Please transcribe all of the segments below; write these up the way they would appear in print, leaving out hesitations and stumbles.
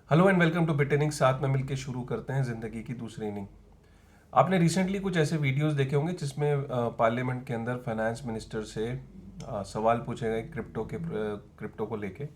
Hello and welcome two bit inning. साथ में मिलकर शुरू करते हैं ज़िंदगी की दूसरी इनिंग। आपने रिसेंटली कुछ ऐसे वीडियोस देखे होंगे जिसमें पार्लियामेंट के अंदर फाइनेंस मिनिस्टर से सवाल पूछे गए क्रिप्टो को लेके,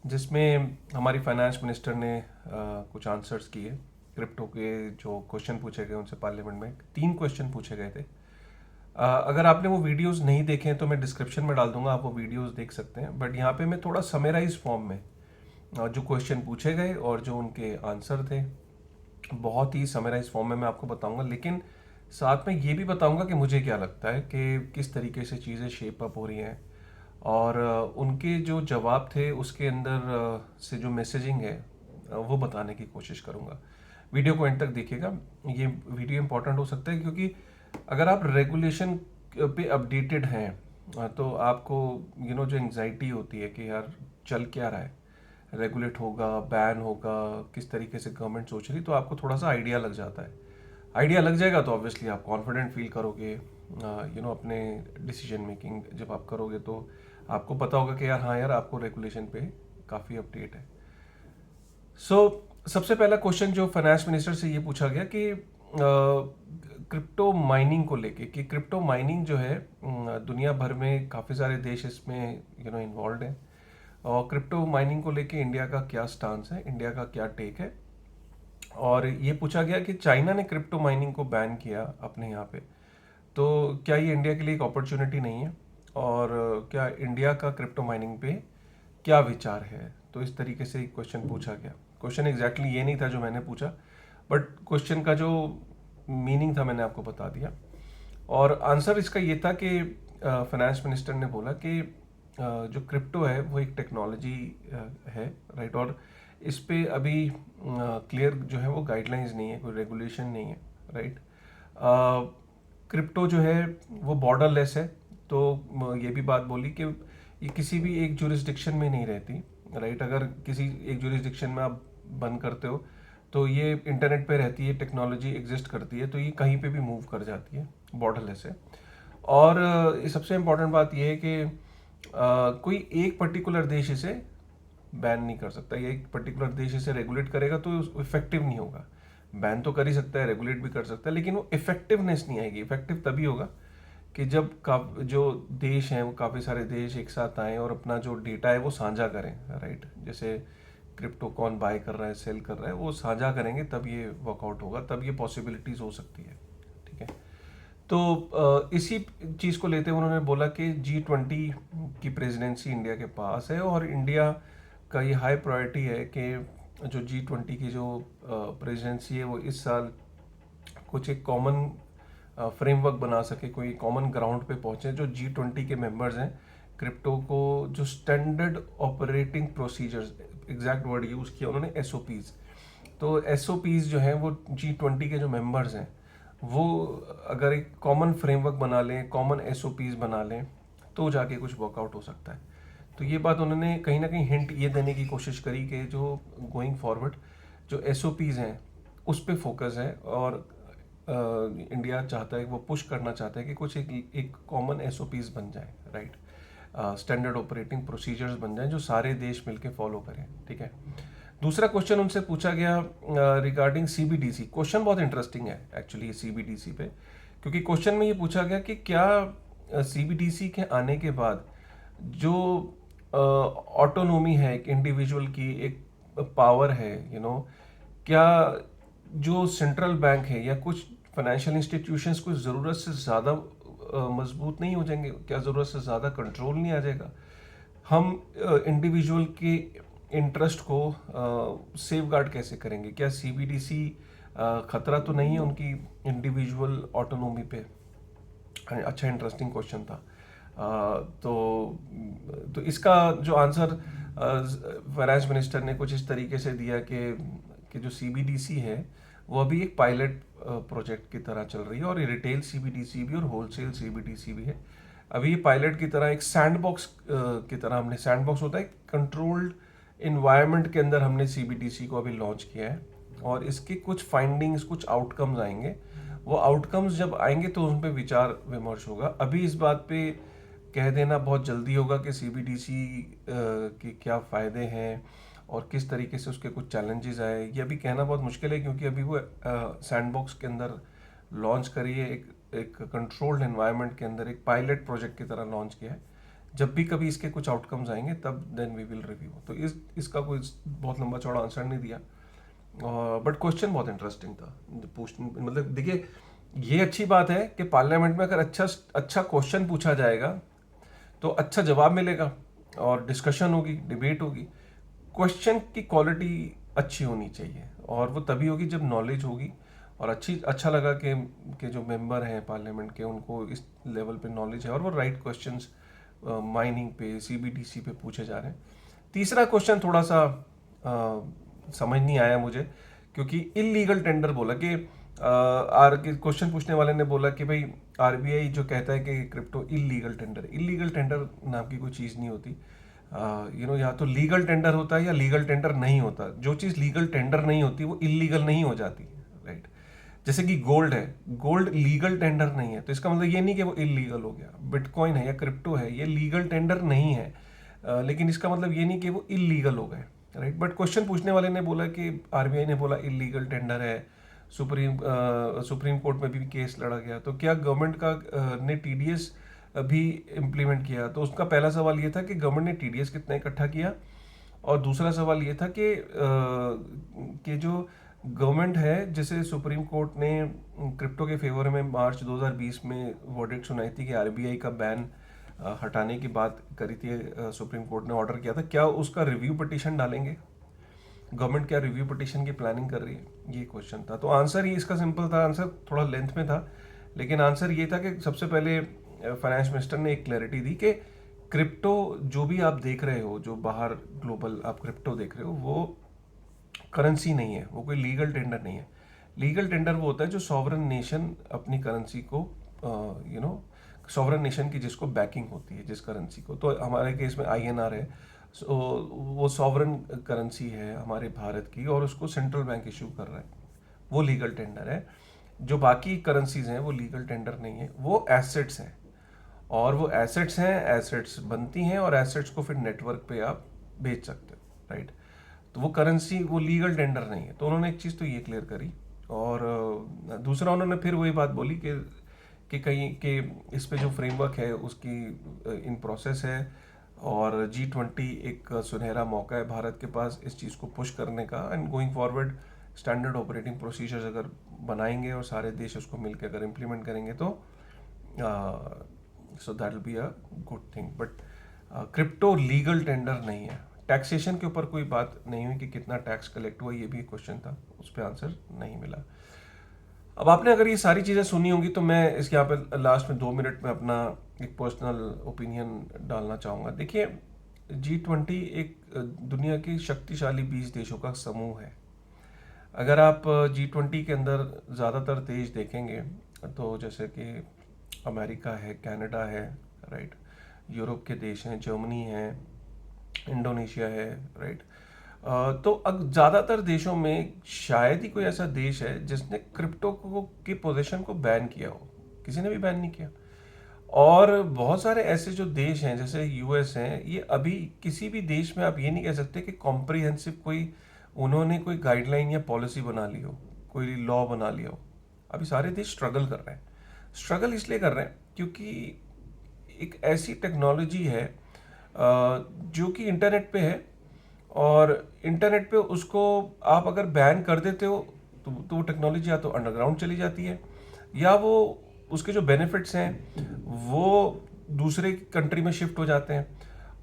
जिसमें हमारी फाइनेंस मिनिस्टर ने कुछ आंसर्स किए। क्रिप्टो के जो क्वेश्चन पूछे गए उनसे पार्लियामेंट में 3 क्वेश्चन पूछे गए थे। अगर आपने वो वीडियोस नहीं देखे हैं तो मैं डिस्क्रिप्शन में डाल दूंगा, आप वो वीडियोस देख सकते हैं। बट यहाँ पे मैं थोड़ा समराइज फॉर्म में जो क्वेश्चन पूछे गए और जो उनके आंसर थे, बहुत ही समराइज फॉर्म में मैं आपको बताऊंगा। लेकिन साथ में ये भी बताऊंगा कि मुझे क्या लगता है कि किस तरीके से चीज़ें शेप अप हो रही हैं, और उनके जो जवाब थे उसके अंदर से जो मैसेजिंग है वो बताने की कोशिश करूंगा। वीडियो को एंड तक देखिएगा। ये वीडियो इंपॉर्टेंट हो सकता है क्योंकि अगर आप रेगुलेशन पे अपडेटेड हैं तो आपको जो एंग्जाइटी होती है कि यार चल क्या रहा है, रेगुलेट होगा, बैन होगा, किस तरीके से गवर्नमेंट सोच रही, तो आपको थोड़ा सा आइडिया लग जाता है। आइडिया लग जाएगा तो ऑब्वियसली आप कॉन्फिडेंट फील करोगे, अपने डिसीजन मेकिंग जब आप करोगे तो आपको पता होगा कि यार हाँ यार आपको रेगुलेशन पे काफ़ी अपडेट है। सबसे पहला क्वेश्चन जो फाइनेंस मिनिस्टर से ये पूछा गया कि क्रिप्टो माइनिंग को लेके, कि क्रिप्टो माइनिंग जो है दुनिया भर में काफ़ी सारे देश इसमें इन्वॉल्व हैं, और क्रिप्टो माइनिंग को लेके इंडिया का क्या स्टांस है, इंडिया का क्या टेक है। और ये पूछा गया कि चाइना ने क्रिप्टो माइनिंग को बैन किया अपने यहाँ पे, तो क्या ये इंडिया के लिए एक अपॉर्चुनिटी नहीं है, और क्या इंडिया का क्रिप्टो माइनिंग पे क्या विचार है। तो इस तरीके से क्वेश्चन पूछा गया। क्वेश्चन एग्जैक्टली ये नहीं था जो मैंने पूछा, बट क्वेश्चन का जो मीनिंग था मैंने आपको बता दिया। और आंसर इसका ये था कि फाइनेंस मिनिस्टर ने बोला कि जो क्रिप्टो है वो एक टेक्नोलॉजी है, राइट। और इस पे अभी क्लियर जो है वो गाइडलाइंस नहीं है, कोई रेगुलेशन नहीं है, राइट। क्रिप्टो जो है वो बॉर्डरलेस है, तो ये भी बात बोली कि ये किसी भी एक जुरिस्डिक्शन में नहीं रहती, राइट। अगर किसी एक जुरिस्डिक्शन में आप बंद करते हो तो ये इंटरनेट पे रहती है, टेक्नोलॉजी एग्जिस्ट करती है, तो ये कहीं पे भी मूव कर जाती है, बॉर्डरलेस है। और सबसे इम्पोर्टेंट बात यह है कि कोई एक पर्टिकुलर देश इसे बैन नहीं कर सकता, या एक पर्टिकुलर देश इसे रेगुलेट करेगा तो इफेक्टिव नहीं होगा। बैन तो कर ही सकता है, रेगुलेट भी कर सकता है, लेकिन वो इफेक्टिवनेस नहीं आएगी। इफेक्टिव तभी होगा कि जब जो देश हैं वो काफ़ी सारे देश एक साथ आएँ और अपना जो डेटा है वो साझा करें, राइट। जैसे क्रिप्टो कौन बाय कर रहा है, सेल कर रहा है, वो साझा करेंगे तब ये वर्कआउट होगा, तब ये पॉसिबिलिटीज़ हो सकती है, ठीक है। तो इसी चीज़ को लेते हुए उन्होंने बोला कि G20 की प्रेसिडेंसी इंडिया के पास है, और इंडिया का ये हाई प्रायोरिटी है कि जो G20 की जो प्रेसिडेंसी है वो इस साल कुछ एक कॉमन फ्रेमवर्क बना सके, कोई कॉमन ग्राउंड पे पहुंचे। जो G20 के मेंबर्स हैं, क्रिप्टो को जो standard operating procedures, exact word use किया उन्होंने, SOPs। तो SOPs जो हैं वो G20 के जो मेंबर्स हैं वो अगर एक कॉमन फ्रेमवर्क बना लें, कॉमन SOPs बना लें, तो जाके कुछ वर्कआउट हो सकता है। तो ये बात उन्होंने कहीं ना कहीं हिंट ये देने की कोशिश करी कि जो गोइंग फॉरवर्ड जो SOPs हैं उस पे फोकस है, और इंडिया चाहता है, वो पुश करना चाहता है कि कुछ एक कॉमन SOPs बन जाए, राइट। स्टैंडर्ड ऑपरेटिंग प्रोसीजर्स बन जाएं जो सारे देश मिलके फॉलो करें, ठीक है। दूसरा क्वेश्चन उनसे पूछा गया रिगार्डिंग CBDC। क्वेश्चन बहुत इंटरेस्टिंग है एक्चुअली CBDC पे, क्योंकि क्वेश्चन में ये पूछा गया कि क्या CBDC के आने के बाद जो ऑटोनोमी है एक इंडिविजुअल की, एक पावर है, क्या जो सेंट्रल बैंक है या कुछ फाइनेंशियल इंस्टीट्यूशंस कुछ ज़रूरत से ज़्यादा मजबूत नहीं हो जाएंगे, क्या ज़रूरत से ज़्यादा कंट्रोल नहीं आ जाएगा। हम इंडिविजुअल के इंटरेस्ट को सेफ गार्ड कैसे करेंगे, क्या CBDC खतरा तो नहीं है उनकी इंडिविजुअल ऑटोनोमी पे। अच्छा इंटरेस्टिंग क्वेश्चन था। तो इसका जो आंसर फाइनेंस मिनिस्टर ने कुछ इस तरीके से दिया कि जो CBDC है वो अभी एक पायलट प्रोजेक्ट की तरह चल रही है, और ये रिटेल CBDC भी और होलसेल CBDC भी है। अभी ये पायलट की तरह एक सैंडबॉक्स की तरह, हमने सैंडबॉक्स होता है कंट्रोल्ड इन्वायरमेंट के अंदर, हमने CBDC को अभी लॉन्च किया है, और इसके कुछ फाइंडिंग्स, कुछ आउटकम्स आएंगे। वो आउटकम्स जब आएंगे तो उन पर विचार विमर्श होगा। अभी इस बात पे कह देना बहुत जल्दी होगा कि CBDC के क्या फ़ायदे हैं और किस तरीके से उसके कुछ चैलेंजेस आए, ये अभी कहना बहुत मुश्किल है क्योंकि अभी वो सैंडबॉक्स के अंदर लॉन्च करी है, एक कंट्रोल्ड एनवायरनमेंट के अंदर एक पायलट प्रोजेक्ट की तरह लॉन्च किया है। जब भी कभी इसके कुछ आउटकम्स आएंगे तब देन वी विल रिव्यू। तो इसका कोई बहुत लंबा चौड़ा आंसर नहीं दिया, बट क्वेश्चन बहुत इंटरेस्टिंग था। मतलब देखिए, ये अच्छी बात है कि पार्लियामेंट में अगर अच्छा क्वेश्चन पूछा जाएगा तो अच्छा जवाब मिलेगा और डिस्कशन होगी, डिबेट होगी। क्वेश्चन की क्वालिटी अच्छी होनी चाहिए और वो तभी होगी जब नॉलेज होगी और अच्छा लगा कि जो मेंबर हैं पार्लियामेंट के उनको इस लेवल पे नॉलेज है और वो राइट क्वेश्चंस माइनिंग पे, सीबीडीसी पे पूछे जा रहे हैं। तीसरा क्वेश्चन थोड़ा सा समझ नहीं आया मुझे, क्योंकि इलीगल टेंडर बोला कि क्वेश्चन पूछने वाले ने बोला कि भाई आरबीआई जो कहता है कि क्रिप्टो इलीगल टेंडर नाम की कोई चीज़ नहीं होती। या तो लीगल टेंडर होता है या लीगल टेंडर नहीं होता। जो चीज़ लीगल टेंडर नहीं होती वो इलीगल नहीं हो जाती, राइट। जैसे कि गोल्ड है, गोल्ड लीगल टेंडर नहीं है तो इसका मतलब ये नहीं कि वो इलीगल हो गया। बिटकॉइन है या क्रिप्टो है, ये लीगल टेंडर नहीं है, लेकिन इसका मतलब ये नहीं कि वो इलीगल हो गए, राइट। बट क्वेश्चन पूछने वाले ने बोला कि आरबीआई ने बोला इलीगल टेंडर है, सुप्रीम कोर्ट में भी केस लड़ा गया, तो क्या गवर्नमेंट ने टीडीएस भी इम्प्लीमेंट किया? तो उसका पहला सवाल ये था कि गवर्नमेंट ने टीडीएस कितना इकट्ठा किया, और दूसरा सवाल ये था कि जो गवर्नमेंट है, जैसे सुप्रीम कोर्ट ने क्रिप्टो के फेवर में मार्च 2020 में वर्डिक्ट सुनाई थी कि आरबीआई का बैन हटाने की बात करी थी, सुप्रीम कोर्ट ने ऑर्डर किया था, क्या उसका रिव्यू पिटीशन डालेंगे? गवर्नमेंट क्या रिव्यू पिटीशन की प्लानिंग कर रही है? ये क्वेश्चन था। तो आंसर ही इसका सिंपल था, आंसर थोड़ा लेंथ में था, लेकिन आंसर ये था कि सबसे पहले फाइनेंस मिनिस्टर ने एक क्लैरिटी दी कि क्रिप्टो जो भी आप देख रहे हो, जो बाहर ग्लोबल आप क्रिप्टो देख रहे हो, वो करेंसी नहीं है, वो कोई लीगल टेंडर नहीं है। लीगल टेंडर वो होता है जो सॉवरन नेशन अपनी करेंसी को सॉवरन नेशन की जिसको बैकिंग होती है, जिस करेंसी को, तो हमारे केस में आईएनआर है, सो वो सॉवरन करेंसी है हमारे भारत की और उसको सेंट्रल बैंक इशू कर रहा है, वो लीगल टेंडर है। जो बाकी करेंसीज हैं वो लीगल टेंडर नहीं है, वो एसेट्स हैं, और वो एसेट्स हैं, एसेट्स बनती हैं और एसेट्स को फिर नेटवर्क पे आप बेच सकते हो, राइट। तो वो करेंसी, वो लीगल टेंडर नहीं है। तो उन्होंने एक चीज़ तो ये क्लियर करी, और दूसरा उन्होंने फिर वही बात बोली कि कहीं कि इस पे जो फ्रेमवर्क है उसकी इन प्रोसेस है, और G20 एक सुनहरा मौका है भारत के पास इस चीज़ को पुश करने का, and going forward standard operating procedures अगर बनाएंगे और सारे देश उसको मिलकर अगर इम्प्लीमेंट करेंगे तो so that will be a good thing. But crypto legal tender नहीं है। टैक्सेशन के ऊपर कोई बात नहीं हुई कि कितना टैक्स कलेक्ट हुआ, ये भी क्वेश्चन था, उस पर आंसर नहीं मिला। अब आपने अगर ये सारी चीज़ें सुनी होंगी तो मैं इसके यहाँ पे लास्ट में 2 मिनट में अपना एक पर्सनल ओपिनियन डालना चाहूँगा। देखिए, G20 एक दुनिया की शक्तिशाली 20 देशों का समूह है। अगर आप G20 के अंदर ज़्यादातर देश देखेंगे तो जैसे कि अमेरिका है, कनाडा है, राइट, यूरोप के देश हैं, जर्मनी है, इंडोनेशिया है, राइट। तो अब ज़्यादातर देशों में शायद ही कोई ऐसा देश है जिसने क्रिप्टो को की पोजीशन को बैन किया हो। किसी ने भी बैन नहीं किया। और बहुत सारे ऐसे जो देश हैं जैसे यूएस हैं, ये अभी किसी भी देश में आप ये नहीं कह सकते कि कॉम्प्रिहेंसिव कोई उन्होंने कोई गाइडलाइन या पॉलिसी बना ली हो, कोई लॉ बना लिया हो। अभी सारे देश स्ट्रगल कर रहे हैं। स्ट्रगल इसलिए कर रहे हैं क्योंकि एक ऐसी टेक्नोलॉजी है जो कि इंटरनेट पे है, और इंटरनेट पे उसको आप अगर बैन कर देते हो तो वो टेक्नोलॉजी या तो अंडरग्राउंड चली जाती है, या वो उसके जो बेनिफिट्स हैं वो दूसरे कंट्री में शिफ्ट हो जाते हैं।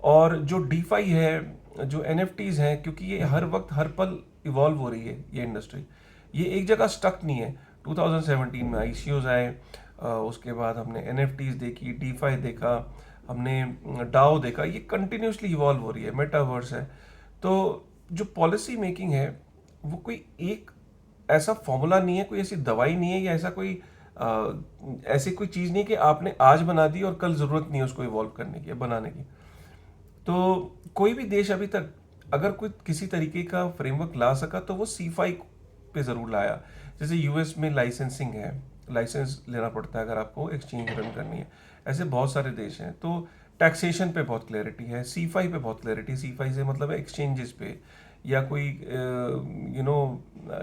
और जो डीफाई है, जो एनएफटीज हैं, क्योंकि ये हर वक्त हर पल इवॉल्व हो रही है ये इंडस्ट्री, ये एक जगह स्टक नहीं है। 2017 में आईसीओज आए, उसके बाद हमने एनएफटीज देखी, डीफाई देखा, हमने डाओ देखा, ये कंटिन्यूसली इवॉल्व हो रही है, मेटावर्स है। तो जो पॉलिसी मेकिंग है वो कोई एक ऐसा फॉर्मूला नहीं है, कोई ऐसी दवाई नहीं है, या ऐसा कोई ऐसी कोई चीज़ नहीं कि आपने आज बना दी और कल ज़रूरत नहीं है उसको इवॉल्व करने की, बनाने की। तो कोई भी देश अभी तक अगर कोई किसी तरीके का फ्रेमवर्क ला सका तो वो C5 पे ज़रूर लाया। जैसे यूएस में लाइसेंसिंग है, लाइसेंस लेना पड़ता है अगर आपको एक्सचेंज रन करनी है, ऐसे बहुत सारे देश हैं। तो टैक्सेशन पे बहुत क्लैरिटी है, C5 पे बहुत क्लैरिटी, C5 से मतलब है एक्सचेंजेस पे, या कोई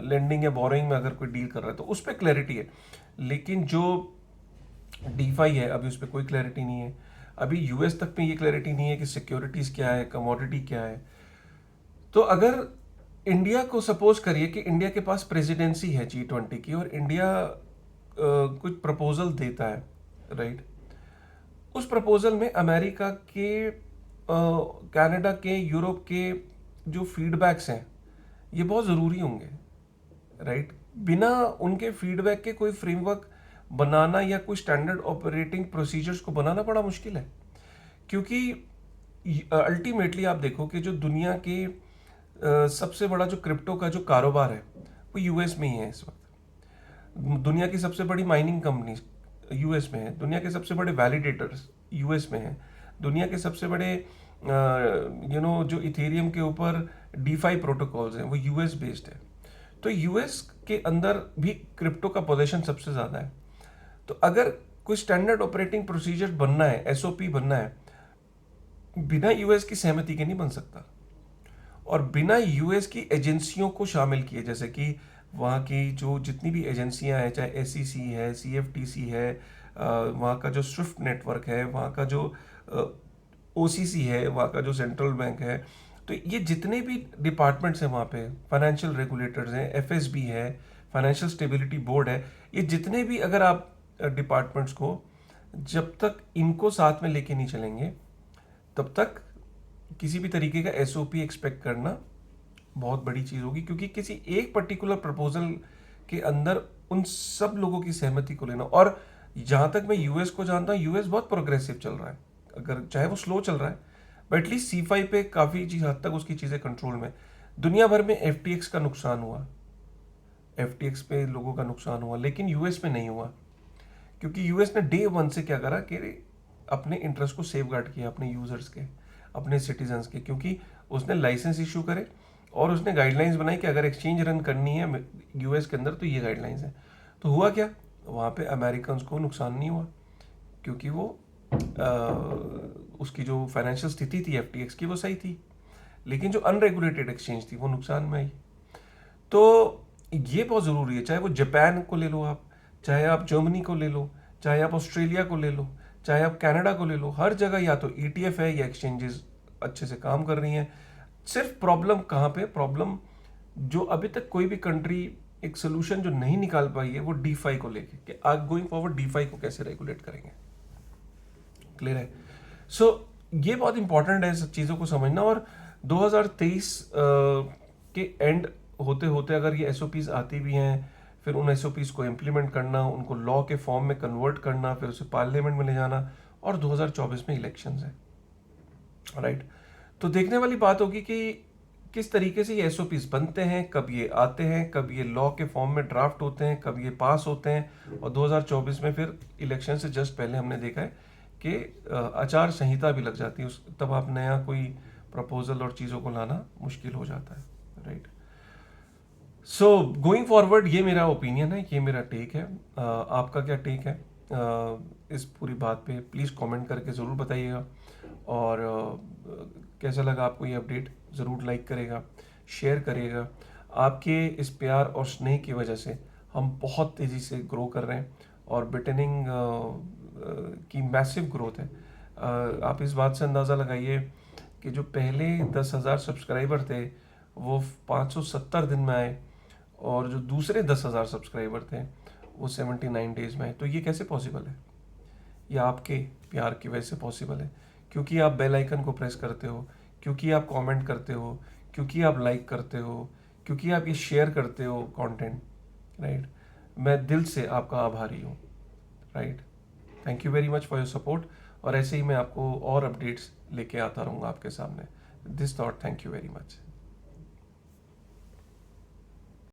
लेंडिंग या बोरोइंग में अगर कोई डील कर रहा है तो उस पर क्लैरिटी है। लेकिन जो डीफाई है अभी उस पर कोई क्लैरिटी नहीं है। अभी यूएस तक में ये क्लैरिटी नहीं है कि सिक्योरिटीज क्या है, कमोडिटी क्या है। तो अगर इंडिया को सपोज करिए कि इंडिया के पास प्रेसिडेंसी है G20 की और इंडिया कुछ प्रपोजल देता है, राइट, उस प्रपोजल में अमेरिका के, कनाडा के, यूरोप के जो फीडबैक्स हैं ये बहुत ज़रूरी होंगे, राइट। बिना उनके फीडबैक के कोई फ्रेमवर्क बनाना या कोई स्टैंडर्ड ऑपरेटिंग प्रोसीजर्स को बनाना बड़ा मुश्किल है, क्योंकि अल्टीमेटली आप देखो कि जो दुनिया के सबसे बड़ा जो क्रिप्टो का जो कारोबार है वो यूएस में ही है इस वक्त। दुनिया की सबसे बड़ी माइनिंग कंपनी यूएस में है, दुनिया के सबसे बड़े वैलिडेटर्स यूएस में हैं, दुनिया के सबसे बड़े जो इथेरियम के ऊपर डीफाई प्रोटोकॉल्स हैं वो यूएस बेस्ड है। तो यूएस के अंदर भी क्रिप्टो का पोजीशन सबसे ज़्यादा है। तो अगर कोई स्टैंडर्ड ऑपरेटिंग प्रोसीजर बनना है, एसओपी बनना है, बिना यूएस की सहमति के नहीं बन सकता। और बिना यूएस की एजेंसियों को शामिल किए, जैसे कि वहाँ की जो जितनी भी एजेंसियां हैं, चाहे एसईसी है, सीएफटीसी है, वहाँ का जो स्विफ्ट नेटवर्क है, वहाँ का जो ओसीसी है, वहाँ का जो सेंट्रल बैंक है, तो ये जितने भी डिपार्टमेंट्स हैं वहाँ पे, फाइनेंशियल रेगुलेटर्स हैं, एफएसबी है, फाइनेंशियल स्टेबिलिटी बोर्ड है, ये जितने भी अगर आप डिपार्टमेंट्स को जब तक इनको साथ में लेके नहीं चलेंगे तब तक किसी भी तरीके का एसओपी एक्सपेक्ट करना बहुत बड़ी चीज़ होगी, क्योंकि किसी एक पर्टिकुलर प्रपोजल के अंदर उन सब लोगों की सहमति को लेना। और जहाँ तक मैं यूएस को जानता हूँ, यूएस बहुत प्रोग्रेसिव चल रहा है, अगर चाहे वो स्लो चल रहा है बट एटलीस्ट C5 पे काफ़ी हद तक उसकी चीज़ें कंट्रोल में। दुनिया भर में FTX का नुकसान हुआ, FTX पे लोगों का नुकसान हुआ, लेकिन यूएस में नहीं हुआ, क्योंकि यूएस ने डे वन से क्या करा कि अपने इंटरेस्ट को सेव गार्ड किया, अपने यूजर्स के, अपने सिटीजन्स के, क्योंकि उसने लाइसेंस इशू करे और उसने गाइडलाइंस बनाई कि अगर एक्सचेंज रन करनी है यूएस के अंदर तो ये गाइडलाइंस है। तो हुआ क्या, वहाँ पे अमेरिकन को नुकसान नहीं हुआ, क्योंकि वो उसकी जो फाइनेंशियल स्थिति थी FTX की वो सही थी, लेकिन जो अनरेगुलेटेड एक्सचेंज थी वो नुकसान में आई। तो ये बहुत ज़रूरी है, चाहे वो जापान को ले लो आप, चाहे आप जर्मनी को ले लो, चाहे आप ऑस्ट्रेलिया को ले लो, चाहे आप कनाडा को ले लो, हर जगह या तो ETF है या एक्सचेंजेस अच्छे से काम कर रही हैं। सिर्फ प्रॉब्लम कहाँ पे, प्रॉब्लम जो अभी तक कोई भी कंट्री एक सोल्यूशन जो नहीं निकाल पाई है वो डीफाई को लेके, कि आगे गोइंग फॉरवर्ड डीफाई को कैसे रेगुलेट करेंगे। क्लियर है? सो ये बहुत इंपॉर्टेंट है सब चीज़ों को समझना। और 2023 के एंड होते होते अगर ये SOPs आती भी हैं, फिर उन SOPs को इम्प्लीमेंट करना, उनको लॉ के फॉर्म में कन्वर्ट करना, फिर उसे पार्लियामेंट में ले जाना, और 2024 में इलेक्शंस है, राइट। तो देखने वाली बात होगी कि किस तरीके से ये SOPs बनते हैं, कब ये आते हैं, कब ये लॉ के फॉर्म में ड्राफ्ट होते हैं, कब ये पास होते हैं। और 2024 में फिर इलेक्शन से जस्ट पहले हमने देखा है कि आचार संहिता भी लग जाती है, उस तब आप नया कोई प्रपोजल और चीज़ों को लाना मुश्किल हो जाता है, राइट। सो गोइंग फॉरवर्ड ये मेरा ओपिनियन है, ये मेरा टेक है। आपका क्या टेक है इस पूरी बात पे, प्लीज़ कमेंट करके ज़रूर बताइएगा। और कैसा लगा आपको ये अपडेट, ज़रूर लाइक करेगा, शेयर करिएगा। आपके इस प्यार और स्नेह की वजह से हम बहुत तेज़ी से ग्रो कर रहे हैं, और बिटनिंग की मैसिव ग्रोथ है। आप इस बात से अंदाज़ा लगाइए कि जो पहले 10,000 सब्सक्राइबर थे वो 570 दिन में आए, और जो दूसरे 10,000 सब्सक्राइबर थे वो 79 डेज में आए। तो ये कैसे पॉसिबल है? ये आपके प्यार की वजह से पॉसिबल है, क्योंकि आप बेल आइकन को प्रेस करते हो, क्योंकि आप कमेंट करते हो, क्योंकि आप लाइक करते हो, क्योंकि आप ये शेयर करते हो कंटेंट, राइट। मैं दिल से आपका आभारी हूँ, right. Thank you very much for your support. और ऐसे ही मैं आपको और अपडेट्स लेके आता रहूँगा आपके सामने। This thought, thank you very much.